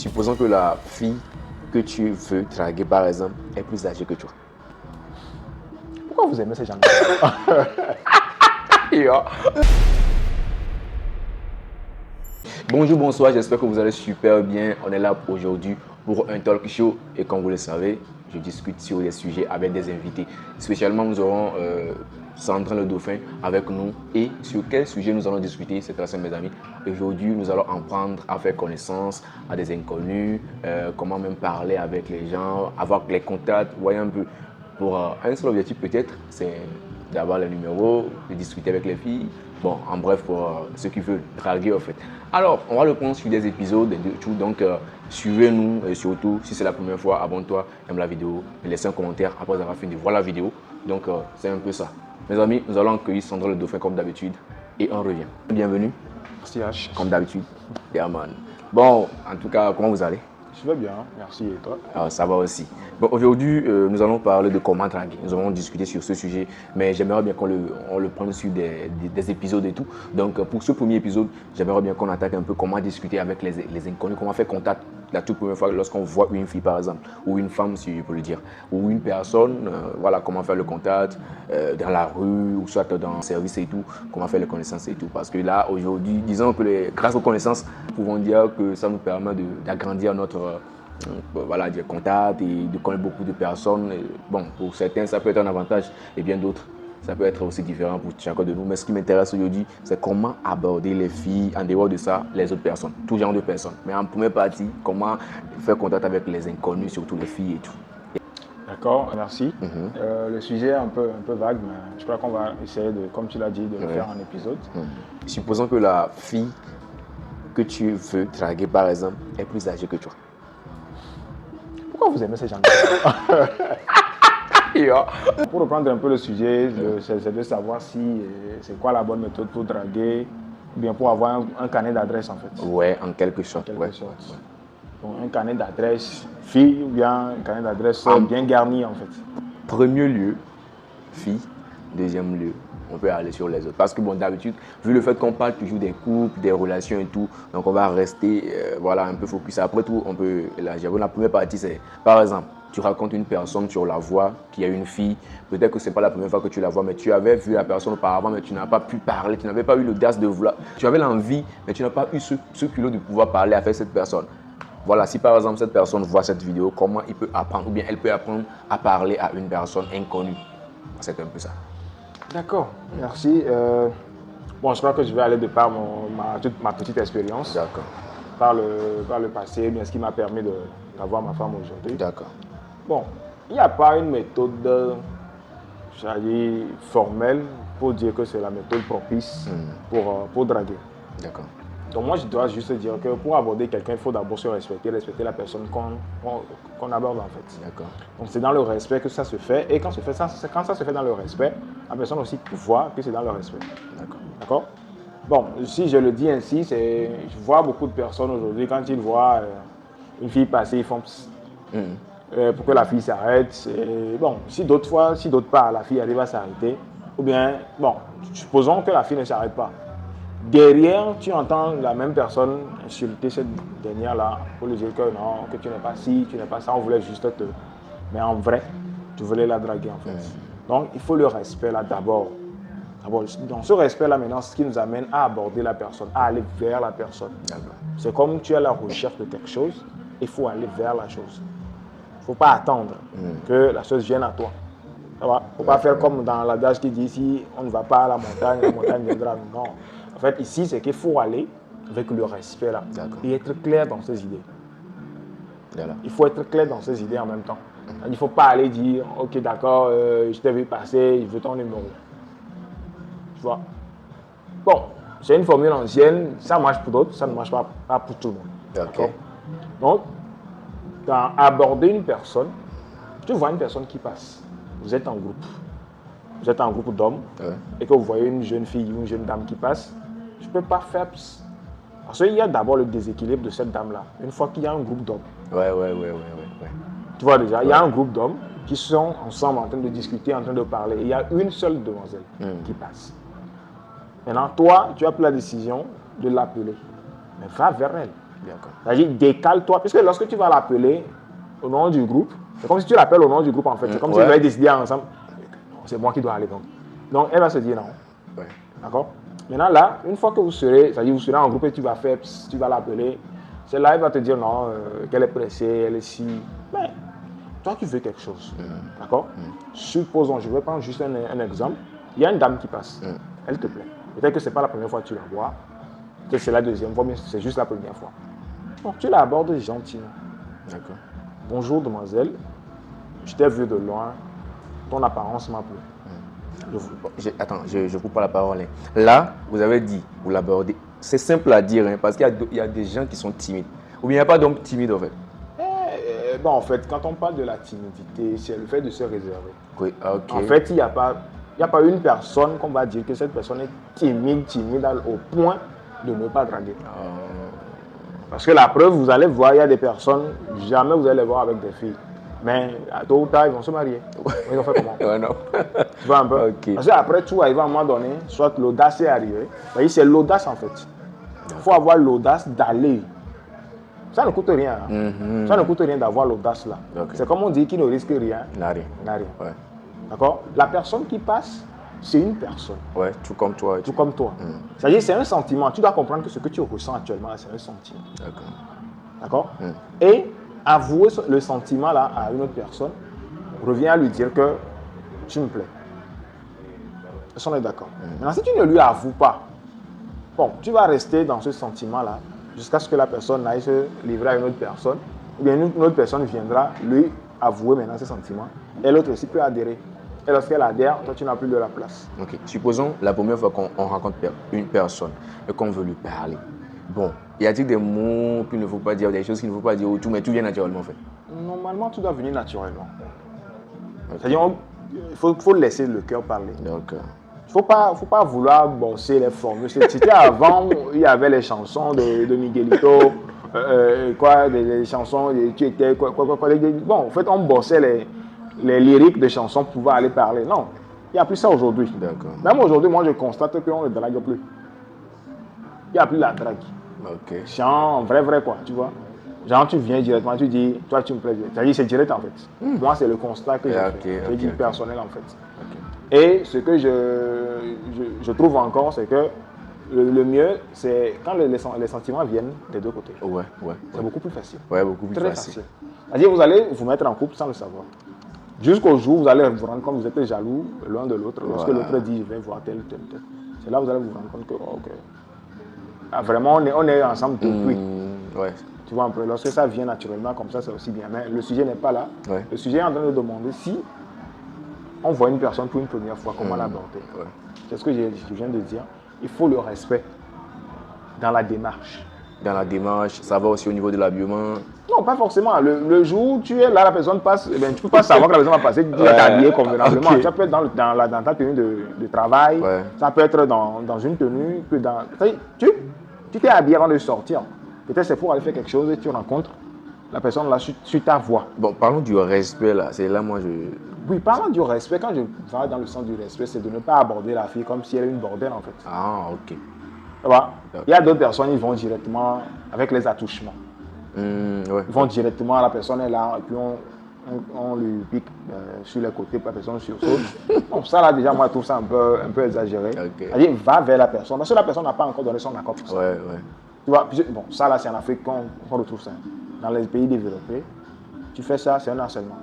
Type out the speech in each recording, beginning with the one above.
Supposons que la fille que tu veux draguer, par exemple, est plus âgée que toi. Pourquoi vous aimez ces gens là? Bonjour, bonsoir, j'espère que vous allez super bien. On est là aujourd'hui pour un talk show et comme vous le savez, je discute sur des sujets avec des invités. Spécialement, nous aurons Sandrine le Dauphin avec nous. Et sur quel sujet nous allons discuter, c'est ça mes amis. Aujourd'hui, nous allons apprendre à faire connaissance à des inconnus, comment même parler avec les gens, avoir les contacts, voyez un peu. Pour un seul objectif peut-être, c'est d'avoir les numéros, de discuter avec les filles. Bon, en bref, pour ceux qui veulent draguer en fait. Alors, on va le prendre sur des épisodes et tout. Donc, suivez-nous et surtout, si c'est la première fois, abonne-toi, aime la vidéo et laissez un commentaire après avoir fini de voir la vidéo. Donc, c'est un peu ça. Mes amis, nous allons accueillir Sandrine le Dauphin comme d'habitude et on revient. Bienvenue. Merci H. Comme d'habitude. Yeah, man. Bon, en tout cas, comment vous allez? Je vais bien, merci. Et toi? Ça va aussi. Bon, aujourd'hui, nous allons parler de comment draguer. Nous allons discuter sur ce sujet, mais j'aimerais bien qu'on le prenne sur des épisodes et tout. Donc, pour ce premier épisode, j'aimerais bien qu'on attaque un peu comment discuter avec les inconnus, comment faire contact la toute première fois lorsqu'on voit une fille, par exemple, ou une femme, si je peux le dire, ou une personne, voilà, comment faire le contact dans la rue, ou soit dans le service et tout, comment faire les connaissances et tout. Parce que là, aujourd'hui, disons que grâce aux connaissances, nous pouvons dire que ça nous permet d'agrandir notre voilà, des contacts et de connaître beaucoup de personnes. Et bon, pour certains, ça peut être un avantage et bien d'autres, ça peut être aussi différent pour chacun de nous. Mais ce qui m'intéresse aujourd'hui, c'est comment aborder les filles, en dehors de ça, les autres personnes, tout genre de personnes. Mais en première partie, comment faire contact avec les inconnus, surtout les filles et tout. D'accord, merci. Le sujet est un peu vague, mais je crois qu'on va essayer, comme tu l'as dit, de le faire en épisode. Supposons que la fille que tu veux draguer, par exemple, est plus âgée que toi. Pourquoi vous aimez ces gens là? Pour reprendre un peu le sujet, c'est de savoir si c'est quoi la bonne méthode pour draguer, ou bien pour avoir un carnet d'adresse en fait. Ouais, en quelque sorte. Donc, un carnet d'adresse fille ou bien un carnet d'adresse bien garni en fait. Premier lieu, fille. Deuxième lieu, on peut aller sur les autres. Parce que bon, d'habitude, vu le fait qu'on parle toujours des couples, des relations et tout, donc on va rester voilà, un peu focus. Après tout, on peut élargir. La première partie, c'est par exemple, tu racontes une personne, tu la vois, qui a une fille. Peut-être que ce n'est pas la première fois que tu la vois, mais tu avais vu la personne auparavant, mais tu n'as pas pu parler, tu n'avais pas eu l'audace de vouloir. Tu avais l'envie, mais tu n'as pas eu ce culot de pouvoir parler avec cette personne. Voilà, si par exemple cette personne voit cette vidéo, comment il peut apprendre, ou bien elle peut apprendre à parler à une personne inconnue. C'est un peu ça. D'accord, merci. Bon, je crois que je vais aller de par ma petite expérience. D'accord. Par le passé, bien ce qui m'a permis d'avoir ma femme aujourd'hui. D'accord. Bon, il n'y a pas une méthode, j'allais formelle pour dire que c'est la méthode propice pour draguer. D'accord. Donc moi, je dois juste dire que pour aborder quelqu'un, il faut d'abord se respecter la personne qu'on aborde en fait. D'accord. Donc c'est dans le respect que ça se fait. Et quand ça se fait dans le respect, la personne aussi voit que c'est dans le respect. D'accord. D'accord? Bon, si je le dis ainsi, je vois beaucoup de personnes aujourd'hui, quand ils voient une fille passer, ils font pour que la fille s'arrête. Bon, si d'autres part, la fille arrive à s'arrêter, ou bien, bon, supposons que la fille ne s'arrête pas. Derrière, tu entends la même personne insulter cette dernière-là pour lui dire que non, que tu n'es pas ci, tu n'es pas ça, on voulait juste te... Mais en vrai, tu voulais la draguer en fait. Donc, il faut le respect là d'abord. Dans ce respect-là, maintenant, ce qui nous amène à aborder la personne, à aller vers la personne. C'est comme tu es à la recherche de quelque chose, il faut aller vers la chose. Il ne faut pas attendre que la chose vienne à toi. Il ne faut pas faire comme dans l'adage qui dit si on ne va pas à la montagne viendra. Non. En fait, ici, c'est qu'il faut aller avec le respect là et être clair dans ses idées. Voilà. Il faut être clair dans ses idées en même temps. Il ne faut pas aller dire, ok, d'accord, je t'ai vu passer, je veux ton numéro. Tu vois? Bon, c'est une formule ancienne, ça marche pour d'autres, ça ne marche pas pour tout le monde. D'accord? Donc, dans aborder une personne, tu vois une personne qui passe, vous êtes en groupe d'hommes, et que vous voyez une jeune fille ou une jeune dame qui passe, je ne peux pas faire... Parce qu'il y a d'abord le déséquilibre de cette dame-là, une fois qu'il y a un groupe d'hommes. Ouais. Tu vois déjà, il y a un groupe d'hommes qui sont ensemble en train de discuter, en train de parler. Il y a une seule demoiselle qui passe. Maintenant, toi, tu as pris la décision de l'appeler. Mais va vers elle. D'accord. C'est-à-dire, décale-toi, puisque lorsque tu vas l'appeler au nom du groupe, c'est comme si tu l'appelles au nom du groupe en fait. C'est comme si vous avez décidé ensemble, c'est moi qui dois aller donc. Donc elle va se dire non. Ouais. D'accord? Maintenant là, une fois que vous serez, c'est-à-dire vous serez en groupe et tu vas faire, tu vas l'appeler, c'est là elle va te dire non, qu'elle est pressée, elle est si. Mais toi tu veux quelque chose. D'accord? Supposons, je vais prendre juste un exemple. Il y a une dame qui passe. Elle te plaît. Peut-être que ce n'est pas la première fois que tu la vois. Peut-être que c'est la deuxième fois, mais c'est juste la première fois. Donc tu la abordes gentiment. D'accord. Bonjour demoiselle, je t'ai vu de loin, ton apparence m'a plu. Attends, je coupe pas la parole. Là, vous avez dit, vous l'abordez. C'est simple à dire, parce qu'il y a des gens qui sont timides. Ou bien il n'y a pas d'homme timide en fait. Bon, en fait, quand on parle de la timidité, c'est le fait de se réserver. Oui, ok. En fait, il n'y a pas une personne qu'on va dire que cette personne est timide au point de ne pas draguer. Parce que la preuve, vous allez voir, il y a des personnes, jamais vous allez les voir avec des filles. Mais à tôt ou tard, ils vont se marier. Ils vont faire comment? Ouais, non. Tu vois un peu? Okay. Parce qu'après tout, il va à un moment donné, soit l'audace est arrivée. C'est l'audace en fait. Il faut avoir l'audace d'aller. Ça ne coûte rien. Hein. Ça ne coûte rien d'avoir l'audace là. Okay. C'est comme on dit qui ne risque rien. N'a rien. Ouais. D'accord? La personne qui passe, c'est une personne. Ouais, tout comme toi. Tout comme toi. C'est-à-dire, c'est un sentiment. Tu dois comprendre que ce que tu ressens actuellement, c'est un sentiment. D'accord? Et avouer le sentiment là à une autre personne revient à lui dire que tu me plais. Est-ce qu'on est d'accord? Maintenant, si tu ne lui avoues pas, bon, tu vas rester dans ce sentiment là jusqu'à ce que la personne aille se livrer à une autre personne, ou bien une autre personne viendra lui avouer maintenant ce sentiment, et l'autre aussi peut adhérer. Et lorsqu'elle adhère, toi, tu n'as plus de la place. Ok. Supposons la première fois qu'on rencontre une personne et qu'on veut lui parler. Bon, y a-t-il des mots qu'il ne faut pas dire, des choses qu'il ne faut pas dire ou tout, mais tout vient naturellement en fait? Normalement, tout doit venir naturellement. Okay. C'est-à-dire, il faut laisser le cœur parler. Donc, il ne faut pas vouloir bosser les formules. C'était avant, il y avait les chansons de Miguelito, des chansons, tu étais, bon, en fait, on bossait les lyriques de chansons pour pouvoir aller parler. Non, il n'y a plus ça aujourd'hui. D'accord. Même aujourd'hui, moi, je constate qu'on ne drague plus. Il n'y a plus la drague. Ok. Chant, vrai, quoi, tu vois. Genre, tu viens directement, tu dis, toi, tu me plais. C'est-à-dire, c'est direct, en fait. Moi, c'est le constat que j'ai fait. J'ai dit personnel, en fait. Et ce que je trouve encore, c'est que le mieux, c'est quand les sentiments viennent des deux côtés. Ouais. C'est beaucoup plus facile. Ouais, beaucoup plus Très facile. C'est-à-dire, vous allez vous mettre en couple sans le savoir. Jusqu'au jour où vous allez vous rendre compte que vous êtes jaloux l'un de l'autre. Lorsque l'autre dit, je vais voir tel. C'est là que vous allez vous rendre compte que, ok. Ah, vraiment, on est ensemble depuis. Ouais. Tu vois un peu, lorsque ça vient naturellement comme ça, c'est aussi bien. Mais le sujet n'est pas là. Ouais. Le sujet est en train de demander si on voit une personne pour une première fois, comment l'aborder. Ouais. C'est ce que je viens de dire. Il faut le respect dans la démarche. Dans la démarche, ça va aussi au niveau de l'habillement. Non, pas forcément. Le jour où tu es là, la personne passe, tu ne peux pas savoir que la personne va passer, tu vas t'habiller convenablement. Okay. Ça peut être dans ta tenue de travail, ça peut être dans une tenue, tu t'es habillé avant de sortir. Peut-être c'est pour aller faire quelque chose et tu rencontres la personne là sur ta voie. Bon, parlons du respect là. C'est là, moi, Oui, parlant du respect, quand je vais dans le sens du respect, c'est de ne pas aborder la fille comme si elle est une bordelle en fait. Ah, ok. Il y a d'autres personnes, ils vont directement avec les attouchements. Ouais. Ils vont directement, la personne est là, et puis on lui pique sur les côtés, la personne sursaute. Bon, ça là, déjà, moi, je trouve ça un peu exagéré. Okay. C'est-à-dire, va vers la personne, parce que la personne n'a pas encore donné son accord pour ça. Ouais. Tu vois, bon, ça là, c'est en Afrique qu'on retrouve ça. Dans les pays développés, tu fais ça, c'est un harcèlement.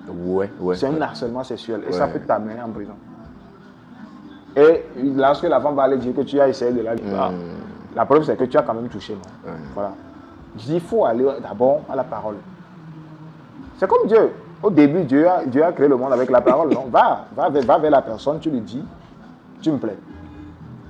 Ouais. C'est un harcèlement sexuel et ça peut t'amener en prison. Et lorsque la femme va aller dire que tu as essayé de la libérer, la preuve c'est que tu as quand même touché. Non? Voilà. Je dis, il faut aller d'abord à la parole. C'est comme Dieu. Au début, Dieu a créé le monde avec la parole. Non? Va vers la personne, tu lui dis, tu me plais.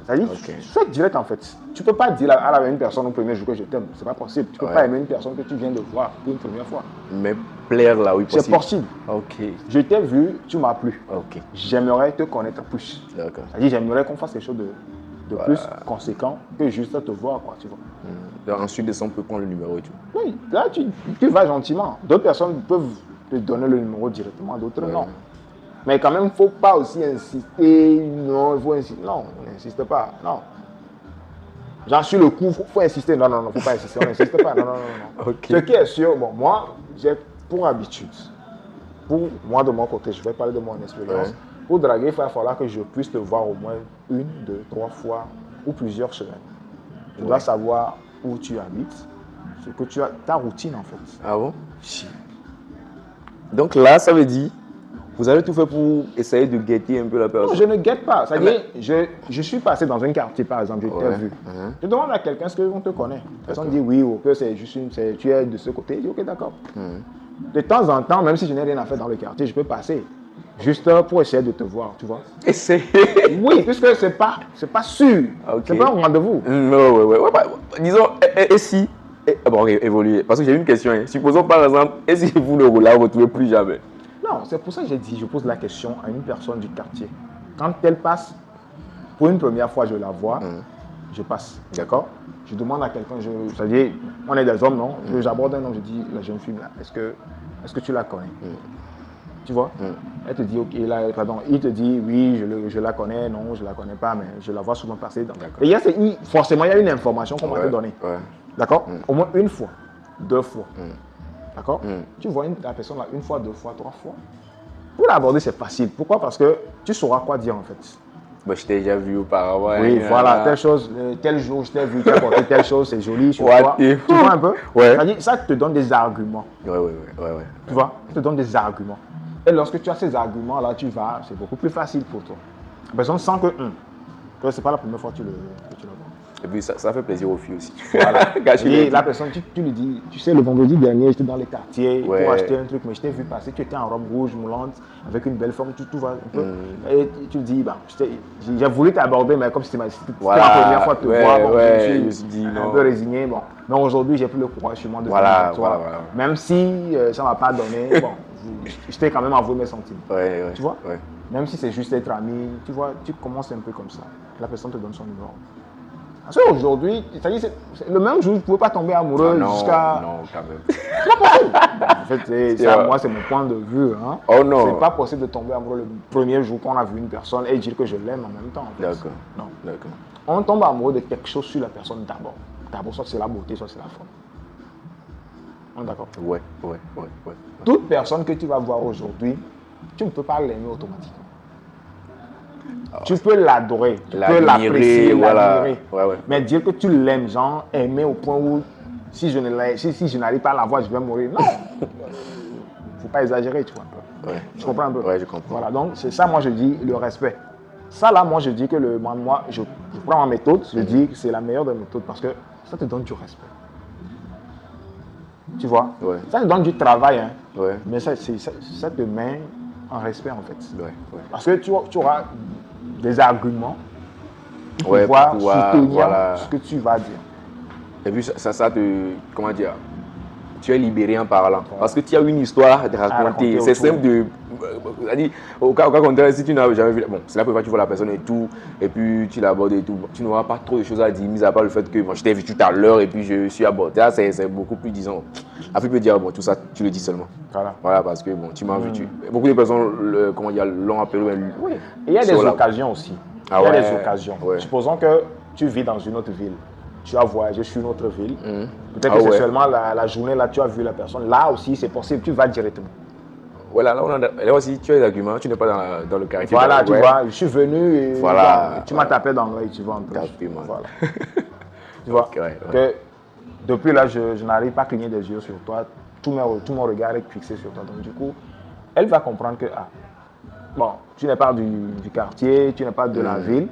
C'est-à-dire, sois direct en fait. Tu ne peux pas dire à une personne au premier jour que je t'aime. Ce n'est pas possible. Tu ne peux pas aimer une personne que tu viens de voir pour une première fois. Mais plaire là, oui, possible. C'est possible. Ok. Je t'ai vu, tu m'as plu. Ok. J'aimerais te connaître plus. D'accord. C'est-à-dire, j'aimerais qu'on fasse quelque chose de plus conséquent que juste te voir, quoi, tu vois. Ensuite de ça, on peut prendre le numéro et tout. Oui, là, tu vas gentiment. D'autres personnes peuvent te donner le numéro directement, d'autres non. Mais quand même, il ne faut pas aussi insister. Non, il faut insister. Non, on n'insiste pas. Non. Genre, sur le coup, faut insister. Non, non, non, faut pas insister. On n'insiste pas. Non, non, non, non. Ok. Ce qui est sûr, bon, moi, j'ai pour habitude, pour moi de mon côté, je vais parler de mon expérience. Ouais. Pour draguer, il va falloir que je puisse te voir au moins 1, 2, 3 fois ou plusieurs semaines. Je dois savoir où tu habites, ce que tu as, ta routine en fait. Ah bon? Donc là, ça veut dire, vous avez tout fait pour essayer de guetter un peu la Non, personne. je ne guette pas. C'est-à-dire, je suis passé dans un quartier, par exemple, je t'ai Ouais. vu. Je demande à quelqu'un ce qu'on te connaît. La personne dit oui ou que c'est juste tu es de ce côté. Je dis ok, d'accord. De temps en temps, même si je n'ai rien à faire dans le quartier, je peux passer. Juste pour essayer de te voir, tu vois. Essayer. Oui, puisque c'est pas sûr. Ok. C'est pas un rendez-vous. Ouais, bah, disons, et si, bon, ok, évoluer. Parce que j'ai une question. Hein. Supposons par exemple, et si vous ne vous la retrouvez plus jamais? Non, c'est pour ça que j'ai dit, je pose la question à une personne du quartier. Quand elle passe, pour une première fois, je la vois, je passe. D'accord? Je demande à quelqu'un, c'est-à-dire, on est des hommes, non? J'aborde un homme, je dis, la jeune fille là, est-ce que tu la connais? Tu vois? Elle te dit, ok, il te dit, oui, je la connais, non, je la connais pas, mais je la vois souvent passer. Et forcément, il y a une information qu'on va te donner. Ouais. D'accord? Au moins une fois, 2 fois. D'accord? Tu vois la personne là 1 fois, 2 fois, 3 fois. Pour l'aborder, c'est facile. Pourquoi? Parce que tu sauras quoi dire en fait. Bah, je t'ai déjà vu auparavant. Oui, hein, voilà, telle chose, tel jour, je t'ai vu, tu as porté telle chose, c'est joli sur toi. t'es Tu vois un peu? Ouais. C'est-à-dire, ça te donne des arguments. Ouais. Tu vois? Ça te donne des arguments. Et lorsque tu as ces arguments-là, c'est beaucoup plus facile pour toi. La personne sent que ce n'est pas la première fois que tu le vois. Et puis ça fait plaisir aux filles aussi. Voilà. Gâcher Et les la personne, tu lui dis, tu sais, le vendredi dernier, j'étais dans les quartiers Ouais. pour acheter un truc, mais je t'ai vu passer, tu étais en robe rouge moulante, avec une belle forme, tout va un peu. Et tu lui dis, bah, j'ai voulu t'aborder, mais comme c'était ma première fois de te voir, bon, je me suis dit un non. peu résigné. Bon. Mais aujourd'hui, j'ai plus le courage sur moi de Voilà, venir vers toi. voilà. Même si ça ne m'a pas donné, bon, je t'ai quand même avoué mes sentiments. Ouais. Tu vois? Ouais. Même si c'est juste être ami, tu vois, tu commences un peu comme ça. La personne te donne son numéro. Parce qu'aujourd'hui, le même jour, je ne pouvais pas tomber amoureux jusqu'à. Non, quand même. En fait, moi, c'est mon point de vue. Hein. Oh non. C'est pas possible de tomber amoureux le premier jour qu'on a vu une personne et dire que je l'aime en même temps. En fait. D'accord. Non. D'accord. On tombe amoureux de quelque chose sur la personne d'abord. D'abord, soit c'est la beauté, soit c'est la forme. On est d'accord? Ouais. Toute personne que tu vas voir aujourd'hui, tu ne peux pas l'aimer automatiquement. Tu peux l'adorer, tu peux l'apprécier, l'admirer. Ouais. Mais dire que tu l'aimes, genre aimer au point où si je n'arrive pas à la voir, je vais mourir. Non. Il ne faut pas exagérer, tu vois. Ouais. Tu comprends un peu? Ouais, je comprends. Voilà, donc c'est ça, moi je dis, le respect. Ça là, moi je dis que moi, je prends ma méthode, je dis que c'est la meilleure des méthodes parce que ça te donne du respect. Tu vois? Ouais. Ça te donne du travail, hein. Ouais. Mais ça te met en respect en fait. Ouais. Parce que tu auras des arguments pour Ouais, pouvoir pour pouvoir, soutenir voilà. ce que tu vas dire. Et puis ça te, comment dire, tu es libéré en parlant. Parce que tu as une histoire à raconter. C'est autour. simple de, c'est-à-dire, au cas contraire, si tu n'as jamais vu, bon, c'est la première fois que tu vois la personne et tout, et puis tu l'abordes et tout, tu n'auras pas trop de choses à dire, mis à part le fait que bon, je t'ai vu tout à l'heure et puis je suis abordé. Là, c'est beaucoup plus, disons, la fille peut dire, bon, tout ça, tu le dis seulement. Voilà, parce que bon, tu m'as vu. Beaucoup de personnes, comment dire, l'ont appelé. Oui. Et il y a des occasions aussi. Il y a des occasions. Ouais. Supposons que tu vis dans une autre ville. Tu as voyagé sur une autre ville. Peut-être que c'est seulement la journée là, tu as vu la personne. Là aussi, c'est possible, tu vas directement. Voilà, là aussi, tu as des arguments, tu n'es pas dans le quartier. Voilà, tu vois, je suis venu et voilà, tu m'as tapé dans l'œil, tu vois un peu. Voilà. Tu vois, que depuis là, je n'arrive pas à cligner des yeux sur toi. Tout mon regard est fixé sur toi. Donc du coup, elle va comprendre que, bon, tu n'es pas du quartier, tu n'es pas de la ville,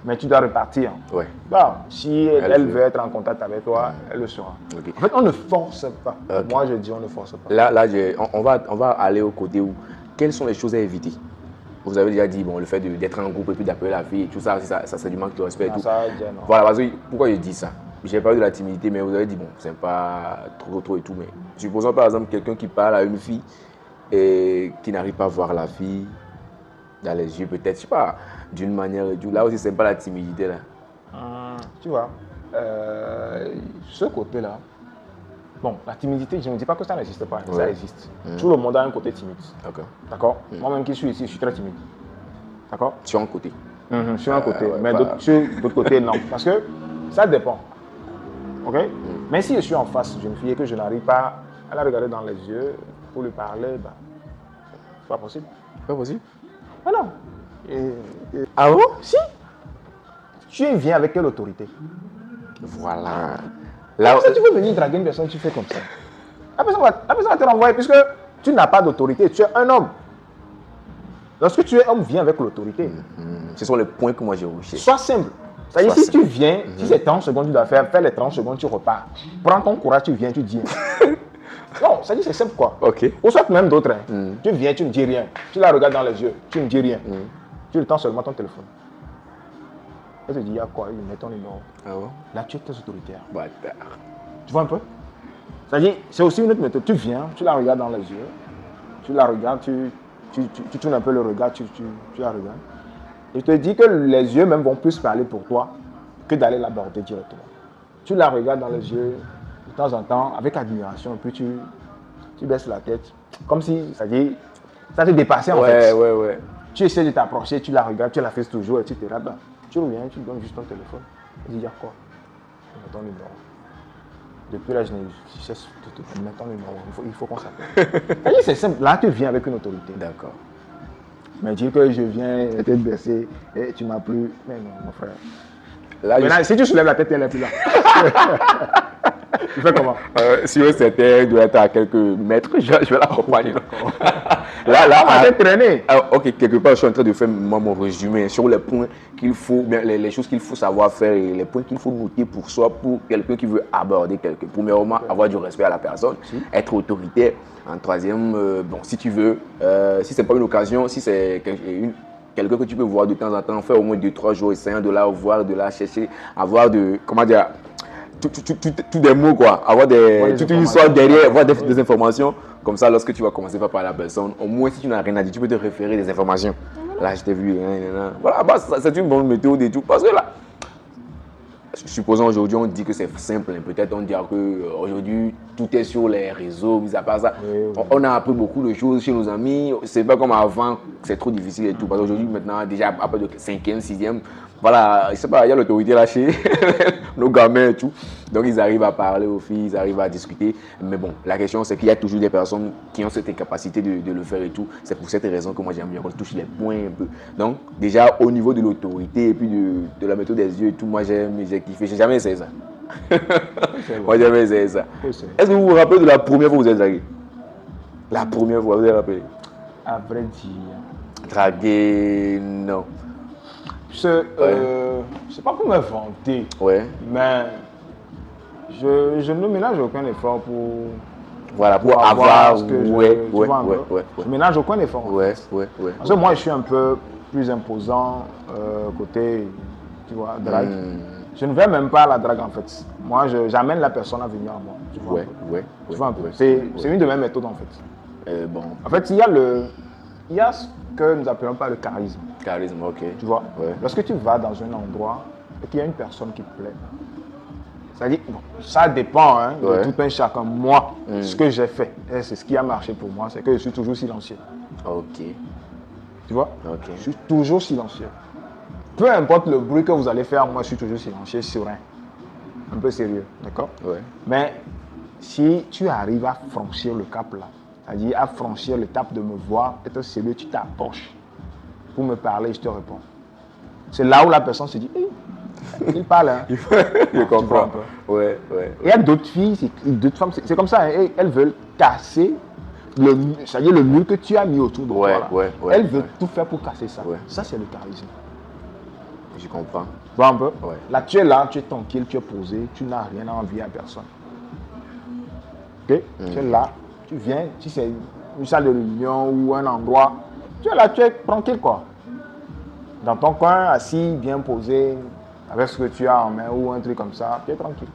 mais tu dois repartir. Ouais. Bon, si elle veut être en contact avec toi, elle le sera. Okay. En fait, on ne force pas. Moi, je dis on ne force pas. Là on va aller au côté où, quelles sont les choses à éviter? Vous avez déjà dit, bon, le fait d'être en groupe et puis d'appeler la fille, tout ça, ça c'est du manque de respect et tout. Ça, voilà, parce que, pourquoi je dis ça? J'ai parlé de la timidité, mais vous avez dit, bon, c'est pas trop et tout, mais supposons par exemple quelqu'un qui parle à une fille et qui n'arrive pas à voir la fille dans les yeux, peut-être, je sais pas, d'une manière et tout. Là aussi, c'est pas la timidité, là. Tu vois, ce côté-là, bon, la timidité, je ne dis pas que ça n'existe pas, ça existe. Tout le monde a un côté timide. D'accord. Moi-même qui suis ici, je suis très timide. D'accord. Sur un côté. Sur un côté, mais sur l'autre côté, non. Parce que Ça dépend. Ok? Mais si je suis en face d'une fille et que je n'arrive pas à la regarder dans les yeux pour lui parler, bah, c'est pas possible. Pas possible. Ah non. Ah bon? Si. Tu viens avec quelle autorité? Voilà. Là, Si tu veux venir draguer une personne, tu fais comme ça. La personne va te renvoyer puisque tu n'as pas d'autorité. Tu es un homme. Lorsque tu es homme, viens avec l'autorité. ce sont les points que moi j'ai recherché. Sois simple. C'est-à-dire, Sois si tu viens, si c'est 30 secondes, tu dois faire les 30 secondes, tu repars. Prends ton courage, tu viens, tu dis. Non, ça dit c'est simple quoi. Ok. Ou soit même d'autres. Tu viens, tu ne dis rien. Tu la regardes dans les yeux, tu ne dis rien. Tu le tends seulement ton téléphone. Elle te dit, il y a quoi? Il met ton numéro. Ah bon? Là, tu es très autoritaire. Bâtard. Tu vois un peu? C'est-à-dire, c'est aussi une autre méthode. Tu viens, tu la regardes dans les yeux, tu la regardes, tu tournes un peu le regard, tu la regardes. Et je te dis que les yeux même vont plus parler pour toi que d'aller l'aborder directement. Tu la regardes dans les yeux, de temps en temps, avec admiration, et puis tu baisses la tête, comme si, c'est-à-dire, ça te dépassait en fait. Ouais. Tu essaies de t'approcher, tu la regardes, tu la fais toujours, etc. Ben, tu reviens, tu donnes juste ton téléphone. Tu dis, il y a quoi? Mets ton numéro. Depuis là, je cesse de te mettre ton numéro. Il faut qu'on s'appelle. C'est simple. Là, tu viens avec une autorité. D'accord. Mais dire que je viens tête baissée et tu m'as plu. Mais non, mon frère. Là, Maintenant, si tu soulèves la tête, elle n'est plus là. Tu fais comment? Si c'était doit être à quelques mètres, je vais l'accompagner. On va traîner. Ok, quelque part, je suis en train de faire mon résumé sur les points qu'il faut, bien, les choses qu'il faut savoir faire et les points qu'il faut noter pour soi, pour quelqu'un qui veut aborder quelqu'un. Premièrement, avoir du respect à la personne, être autoritaire. En troisième, bon, si tu veux, si c'est pas une occasion, si c'est quelqu'un que tu peux voir de temps en temps, faire au moins 2-3 jours, essayer de la voir, de la chercher, avoir comment dire, tout des mots quoi, avoir toute une histoire derrière, avoir des informations. Comme ça, lorsque tu vas commencer par parler à la personne, au moins si tu n'as rien à dire, tu peux te référer des informations. Là, je t'ai vu, voilà, bah, c'est une bonne méthode et tout. Parce que là, supposons aujourd'hui, on dit que c'est simple, peut-être on dira qu'aujourd'hui, tout est sur les réseaux, mis à part ça. On a appris beaucoup de choses chez nos amis. C'est pas comme avant, c'est trop difficile et tout. Parce qu'aujourd'hui, maintenant, déjà, à partir de 5e, 6e, voilà, je sais pas, il y a l'autorité là chez nos gamins et tout. Donc, ils arrivent à parler aux filles, ils arrivent à discuter. Mais bon, la question, c'est qu'il y a toujours des personnes qui ont cette capacité de le faire et tout. C'est pour cette raison que moi, j'aime bien qu'on touche les points un peu. Donc, déjà, au niveau de l'autorité et puis de la méthode des yeux et tout, moi, j'ai kiffé. J'ai jamais essayé ça. Moi, j'ai jamais essayé ça. Est-ce que vous vous rappelez de la première fois que vous êtes dragué? La première fois, vous avez rappelé? À vrai dire. Dragué, non. C'est pas pour me vanter, mais je ne ménage aucun effort pour... Voilà, pour avoir ce que je ménage aucun effort. Parce que moi, je suis un peu plus imposant côté, tu vois, drague. Je ne vais même pas à la drague en fait. Moi, j'amène la personne à venir à moi. Tu vois un peu. C'est une de mes méthodes en fait. Bon. En fait, il y a ce que nous appelons pas le charisme. Charisme, ok. Tu vois, lorsque tu vas dans un endroit et qu'il y a une personne qui te plaît, c'est-à-dire, bon, ça dépend de tout un chacun. Moi, ce que j'ai fait, et c'est ce qui a marché pour moi, c'est que je suis toujours silencieux. Ok. Tu vois, je suis toujours silencieux. Peu importe le bruit que vous allez faire, moi je suis toujours silencieux, serein. Un peu sérieux, d'accord? Mais si tu arrives à franchir le cap là, c'est-à-dire à franchir l'étape de me voir, être sérieux, tu t'approches pour me parler, je te réponds. C'est là où la personne se dit, il parle. Hein. Je comprends. Il y a d'autres filles, d'autres femmes, c'est comme ça, hein, elles veulent casser c'est-à-dire le mur que tu as mis autour de toi. Elles veulent tout faire pour casser ça. Ça, c'est le charisme. Je comprends. Tu vois un peu? Là, tu es tranquille, tu es posé, tu n'as rien à envier à personne. Ok? Tu es là, tu viens, si c'est une salle de réunion ou un endroit, tu es là, tu es tranquille quoi. Dans ton coin, assis, bien posé, avec ce que tu as en main ou un truc comme ça, tu es tranquille.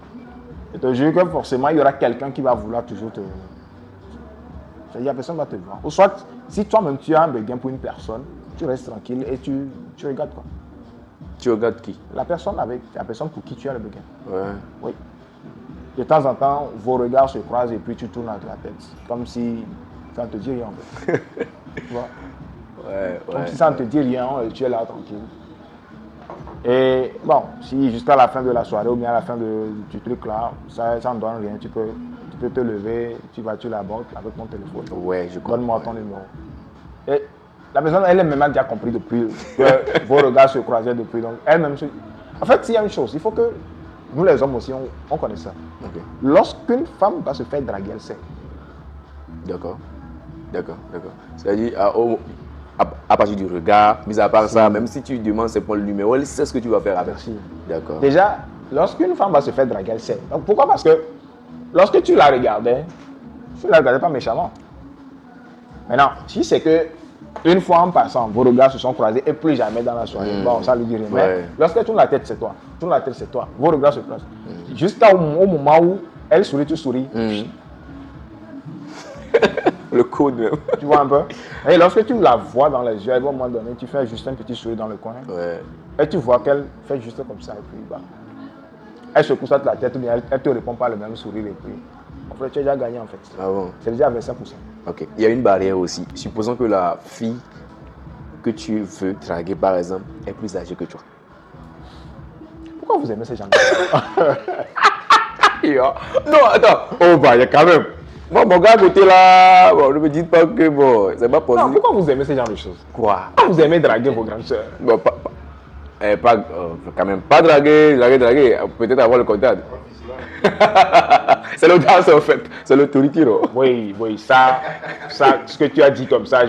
Je te jure que forcément, il y aura quelqu'un qui va vouloir toujours te... C'est-à-dire, personne ne va te voir. Ou soit, si toi-même tu as un béguin pour une personne, tu restes tranquille et tu regardes quoi. Tu regardes qui? La personne pour qui tu as le béguin. Oui. De temps en temps, vos regards se croisent et puis tu tournes à la tête. Comme si ça ne te dit rien en fait. Tu vois? Comme si ça ne te dit rien, tu es là tranquille. Et bon, si jusqu'à la fin de la soirée ou bien à la fin du truc là, ça ne donne rien, tu peux te lever, tu vas sur la banque avec ton téléphone. Ouais, je comprends. Donne-moi ton numéro. Et la personne elle-même a déjà compris depuis que vos regards se croisaient depuis. Donc elle-même. En fait, il y a une chose, il faut que nous les hommes aussi, on connaît ça. Ok. Lorsqu'une femme va se faire draguer, elle sait. D'accord. C'est-à-dire, à partir du regard, mis à part ça, même si tu demandes c'est pour le numéro, elle sait ce que tu vas faire avec. Merci. D'accord. Déjà, lorsqu'une femme va se faire draguer, elle sait. Donc pourquoi? Parce que lorsque tu la regardais, tu ne la regardais pas méchamment. Maintenant, si c'est que une fois en passant, vos regards se sont croisés et plus jamais dans la soirée, bon, ça lui dit rien. Mais lorsque tu tournes la tête, c'est toi. Vos regards se croisent. Jusqu'au moment où elle sourit, tu souris. Le code même. Tu vois un peu? Et lorsque tu la vois dans les yeux, à un moment donné, tu fais juste un petit sourire dans le coin. Ouais. Et tu vois qu'elle fait juste comme ça et puis bah, elle secoue ça de la tête ou bien elle te répond pas le même sourire et puis en fait tu as déjà gagné en fait. Ah bon? C'est déjà 25%. Ok. Il y a une barrière aussi. Supposons que la fille que tu veux draguer par exemple est plus âgée que toi. Pourquoi vous aimez ces gens là? Non, attends. Oh bah, il y a quand même. Moi, mon gars à côté là, bon, ne me dites pas que bon, c'est pas possible. Non, pourquoi vous aimez ces genre de choses? Quoi? Pourquoi vous aimez draguer vos grandes sœurs? Bon, quand même pas draguer. Peut-être avoir le contact. C'est l'audace en fait, c'est l'autorité. Oui, ça, ce que tu as dit comme ça,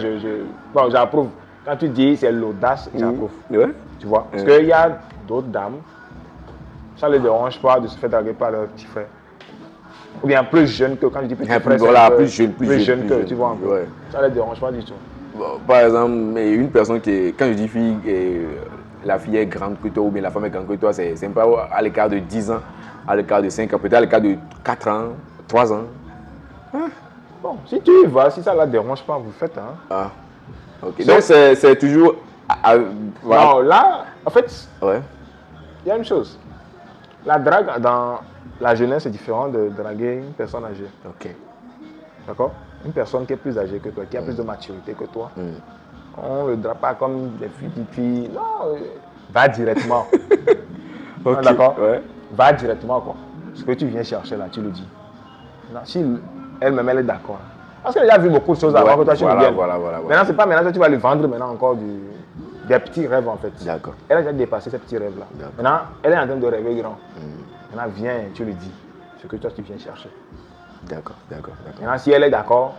bon, j'approuve. Quand tu dis c'est l'audace, j'approuve. Ouais. Tu vois? Parce qu'il y a d'autres dames, ça ne les dérange pas de se faire draguer par leur petit frère. Ou bien plus jeune que, quand je dis petit frère, voilà, plus jeune jeune que, jeune, tu vois un peu. ouais. Ça ne les dérange pas du tout. Bon, par exemple, mais une personne qui est, quand je dis fille, la fille est grande que toi ou bien la femme est grande que toi, c'est pas à l'écart de 10 ans, à l'écart de 5 ans, peut-être à l'écart de 4 ans, 3 ans. Bon, si tu y vas, si ça ne la dérange pas, vous faites. Hein. Ah, ok. Donc c'est toujours... voilà. Non, là, en fait, ouais. Il y a une chose. La drague dans la jeunesse est différent de draguer une personne âgée. Ok. D'accord? Une personne qui est plus âgée que toi, qui a plus de maturité que toi, on ne le drague pas comme des filles. Non, va directement. Okay. D'accord? Ouais. Va directement, quoi. Ce que tu viens chercher là, tu le dis. Non, si elle-même, elle est d'accord. Parce qu'elle a déjà vu beaucoup de choses avant que toi, tu ne viennes. Voilà. Maintenant, c'est pas maintenant que tu vas lui vendre maintenant encore des petits rêves, en fait. D'accord. Elle a déjà dépassé ces petits rêves-là. Maintenant, elle est en train de rêver grand. Maintenant, viens, tu lui dis ce que toi, tu viens chercher. D'accord. Maintenant, si elle est d'accord,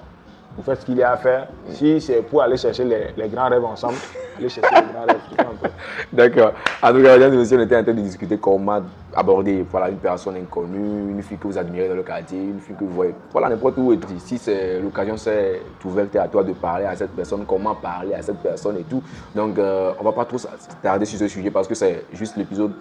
vous faites ce qu'il y a à faire. Si c'est pour aller chercher les grands rêves ensemble, allez chercher les grands rêves. Tu vois un peu. D'accord. En tout cas, mesdames et messieurs, on était en train de discuter comment aborder une personne inconnue, une fille que vous admirez dans le quartier, une fille que vous voyez. Voilà, n'importe où. Si l'occasion s'est ouverte à toi de parler à cette personne, comment parler à cette personne et tout. Donc, on ne va pas trop tarder sur ce sujet parce que c'est juste l'épisode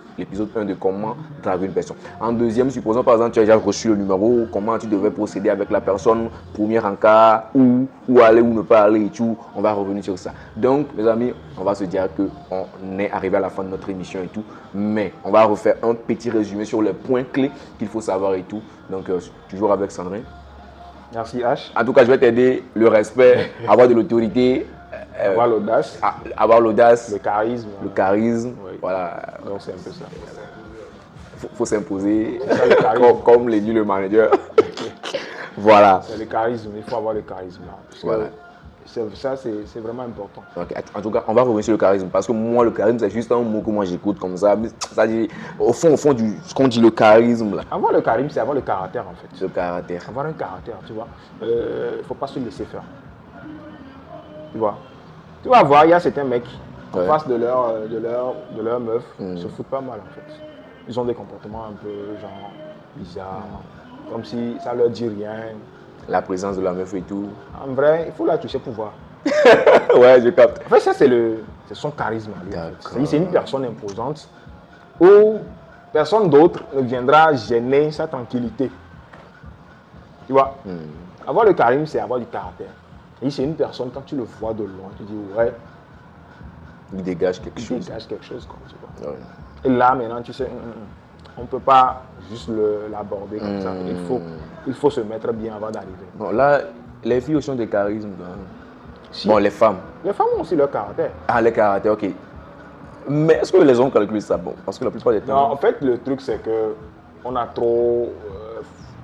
1 de comment draguer une personne. En deuxième, supposons par exemple, tu as déjà reçu le numéro, comment tu devais procéder avec la personne, premier encart, où aller ou ne pas aller et tout. On va revenir sur ça. Donc, mes amis, on va se dire qu'on est arrivé à la fin de notre émission et tout, mais on va refaire un petit résumé sur les points clés qu'il faut savoir et tout. Donc, toujours avec Sandrine. Merci H. En tout cas, je vais t'aider, le respect, avoir de l'autorité, avoir l'audace, avoir l'audace, le charisme. Oui. Voilà. Donc, c'est un peu ça. Faut s'imposer, comme l'a dit le manager. Voilà. C'est le charisme, il faut avoir le charisme. Voilà. Ça, c'est vraiment important. Okay. En tout cas, on va revenir sur le charisme parce que moi, le charisme, c'est juste un mot que moi j'écoute comme ça. Ça dit, au fond, ce qu'on dit le charisme. Là. Avoir le charisme, c'est avoir le caractère en fait. Le caractère. Avoir un caractère, tu vois. Il ne faut pas se laisser faire. Tu vois. Tu vas voir, il y a certains mecs en face de leur meuf, ils se foutent pas mal en fait. Ils ont des comportements un peu genre bizarres, comme si ça leur dit rien. La présence de la meuf et tout. En vrai, il faut la toucher pour voir. Ouais, je capte. En fait, ça, c'est son charisme. C'est une personne imposante où personne d'autre ne viendra gêner sa tranquillité. Tu vois? Avoir le charisme, c'est avoir du caractère. Et c'est une personne, quand tu le vois de loin, tu dis, ouais. Il dégage quelque chose. Il dégage quelque chose, quoi, tu vois. Ouais. Et là, maintenant, tu sais, on ne peut pas juste l'aborder comme ça. Il faut se mettre bien avant d'arriver. Bon, là, les filles aussi ont des charismes. Si. Bon, les femmes. Les femmes ont aussi leur caractère. Ah, les caractères, ok. Mais est-ce que les hommes calculent ça? Bon, parce que la plupart des Non, temps... en fait, le truc, c'est que on a trop,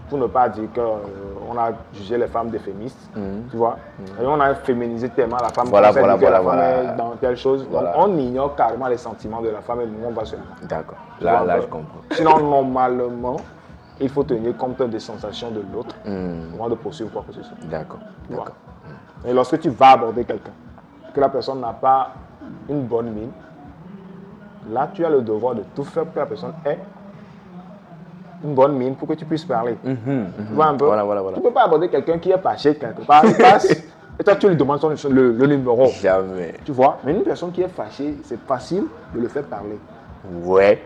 pour ne pas dire qu'on a jugé les femmes des féministes, tu vois. Et on a féminisé tellement la femme, Voilà, qu'on sait voilà, que la voilà, femme voilà. est dans telle chose. Voilà. Donc, on ignore carrément les sentiments de la femme et nous, on va seulement. D'accord. Tu Là, vois, là, je comprends. Sinon, normalement, il faut tenir compte des sensations de l'autre avant de poursuivre quoi que ce soit. D'accord. Tu vois. D'accord. Et lorsque tu vas aborder quelqu'un, que la personne n'a pas une bonne mine, là, tu as le devoir de tout faire pour que la personne ait une bonne mine pour que tu puisses parler. Tu vois un peu? Voilà, voilà, voilà. Tu ne peux pas aborder quelqu'un qui est fâché quelque part, il passe, et toi tu lui demandes le numéro. Jamais. Tu vois? Mais une personne qui est fâchée, c'est facile de le faire parler. Ouais.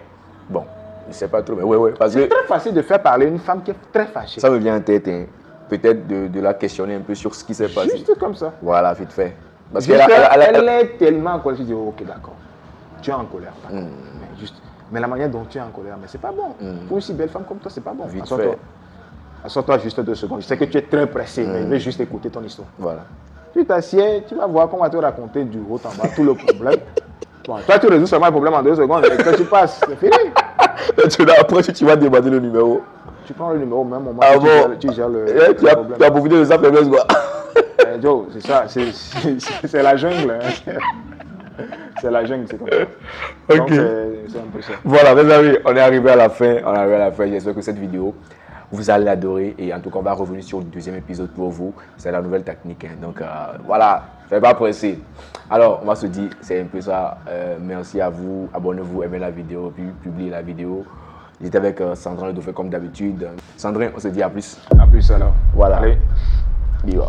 Bon, je sais pas trop, mais ouais, parce C'est que très facile de faire parler une femme qui est très fâchée. ça me vient en tête, hein. Peut-être de la questionner un peu sur ce qui s'est passé. Juste comme ça. Voilà, vite fait. Parce Juste qu'elle elle est tellement en colère, tu dis, oh, ok, d'accord. Tu es en colère, d'accord. Mais la manière dont tu es en colère, mais c'est pas bon. Pour une si belle femme comme toi, c'est pas bon. Vite Assure-toi. fait. Assure-toi juste 2 secondes. Je sais que tu es très pressé, mais je vais juste écouter ton histoire. Voilà. Tu t'assieds, tu vas voir qu'on va te raconter du haut en bas tout le problème. Bon, toi, tu résous seulement le problème en 2 secondes. Et quand tu passes, c'est fini. Après, tu vas demander le numéro. Tu prends le numéro au même moment. Ah tu bon? gères le Tu as problème. profité de sa faiblesse, quoi. Joe, c'est ça. C'est la jungle. Hein. C'est la jungle, c'est comme ça. Ok. Donc, c'est un peu ça. Voilà, mes amis, on est arrivé à la fin. On est arrivé à la fin. J'espère que cette vidéo, vous allez l'adorer. Et en tout cas, on va revenir sur le deuxième épisode pour vous. C'est la nouvelle technique. Hein. Donc, voilà, faites pas presser. Alors, on va se dire, c'est un peu ça. Merci à vous. Abonnez-vous, aimez la vidéo, puis publiez la vidéo. J'étais avec Sandrine Le Dauphin comme d'habitude. Sandrine, on se dit à plus. À plus alors. Voilà. Allez. Biwa.